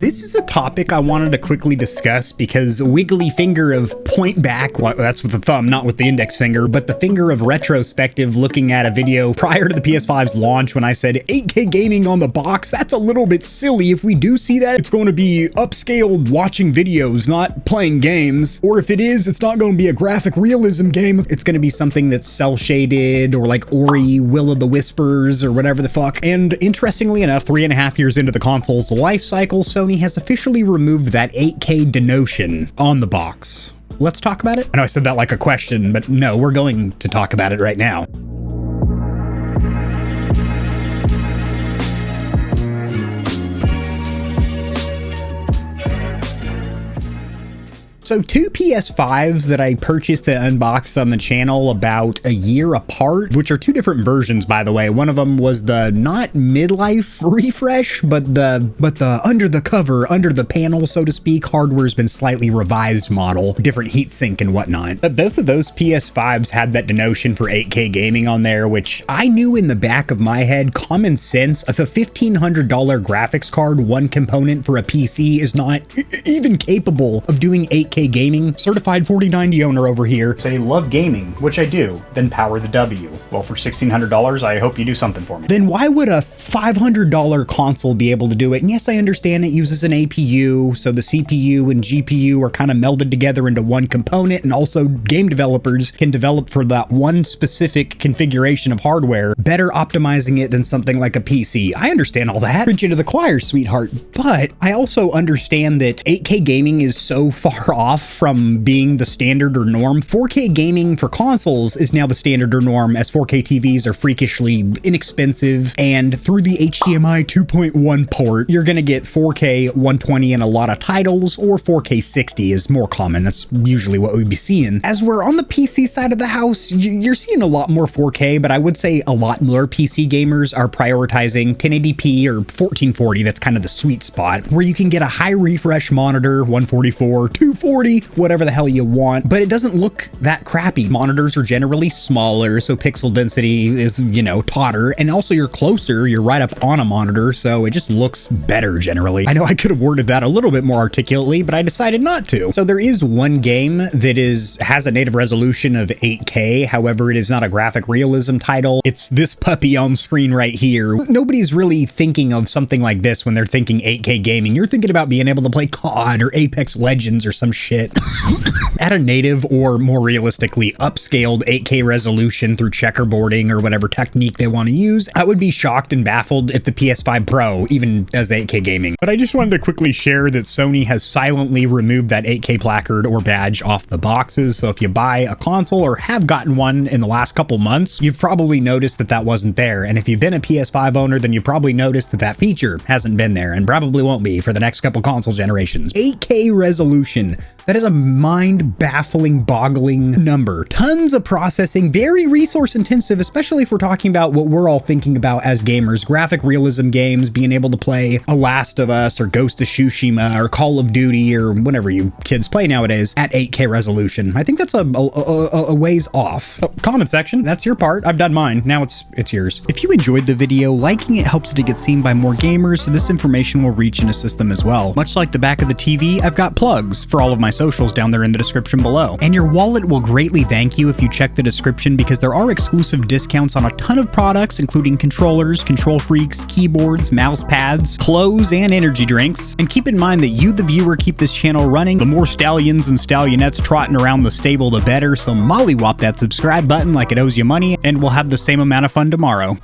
This is a topic I wanted to quickly discuss because wiggly finger of point back, well, that's with the thumb, not with the index finger, but the finger of retrospective looking at a video prior to the PS5's launch when I said 8K gaming on the box, that's a little bit silly. If we do see that, it's going to be upscaled watching videos, not playing games. Or if it is, it's not going to be a graphic realism game. It's going to be something that's cel-shaded or like Ori, Will of the Whispers or whatever the fuck. And interestingly enough, 3.5 years into the console's life cycle, Sony has officially removed that 8K denotion on the box. Let's talk about it. I know I said that like a question, but no, we're going to talk about it right now. So two PS5s that I purchased and unboxed on the channel about a year apart, which are two different versions, by the way. One of them was the not midlife refresh, but the under the cover, under the panel, so to speak, hardware's been slightly revised model, different heatsink and whatnot. But both of those PS5s had that denotion for 8K gaming on there, which I knew in the back of my head, common sense, if a $1,500 graphics card, one component for a PC is not even capable of doing 8K gaming, certified 4090 owner over here, say love gaming, which I do, then power the W. Well, for $1,600, I hope you do something for me. Then why would a $500 console be able to do it? And yes, I understand it uses an APU, so the CPU and GPU are kind of melded together into one component, and also game developers can develop for that one specific configuration of hardware, better optimizing it than something like a PC. I understand all that. Preach you to the choir, sweetheart. But I also understand that 8K gaming is so far off from being the standard or norm. 4K gaming for consoles is now the standard or norm, as 4K TVs are freakishly inexpensive, and through the HDMI 2.1 port, you're gonna get 4K 120 in a lot of titles, or 4K 60 is more common. That's usually what we'd be seeing. As we're on the PC side of the house, you're seeing a lot more 4K, but I would say a lot more PC gamers are prioritizing 1080p or 1440. That's kind of the sweet spot, where you can get a high refresh monitor, 144, 240, whatever the hell you want, but it doesn't look that crappy. Monitors are generally smaller, so pixel density is, you know, tauter, and also you're closer, you're right up on a monitor, so it just looks better generally. I know I could have worded that a little bit more articulately, but I decided not to. So there is one game that has a native resolution of 8K, however, it is not a graphic realism title. It's this puppy on screen right here. Nobody's really thinking of something like this when they're thinking 8K gaming. You're thinking about being able to play COD or Apex Legends or some shit at a native or more realistically upscaled 8K resolution through checkerboarding or whatever technique they want to use. I would be shocked and baffled if the PS5 Pro even does 8K gaming. But I just wanted to quickly share that Sony has silently removed that 8K placard or badge off the boxes. So if you buy a console or have gotten one in the last couple months, you've probably noticed that that wasn't there. And if you've been a PS5 owner, then you probably noticed that that feature hasn't been there and probably won't be for the next couple console generations. 8K resolution. That is a mind-baffling, boggling number. Tons of processing, very resource intensive, especially if we're talking about what we're all thinking about as gamers. Graphic realism games, being able to play A Last of Us or Ghost of Tsushima or Call of Duty or whatever you kids play nowadays at 8K resolution. I think that's a ways off. Oh, comment section, that's your part. I've done mine. Now it's yours. If you enjoyed the video, liking it helps it to get seen by more gamers, so this information will reach and assist them as well. Much like the back of the TV, I've got plugs for all of my socials down there in the description below. And your wallet will greatly thank you if you check the description, because there are exclusive discounts on a ton of products, including controllers, KontrolFreeks, keyboards, mouse pads, clothes, and energy drinks. And keep in mind that you, the viewer, keep this channel running. The more Stallions and Stallionettes trotting around the stable, the better. So mollywop that subscribe button like it owes you money, and we'll have the same amount of fun tomorrow.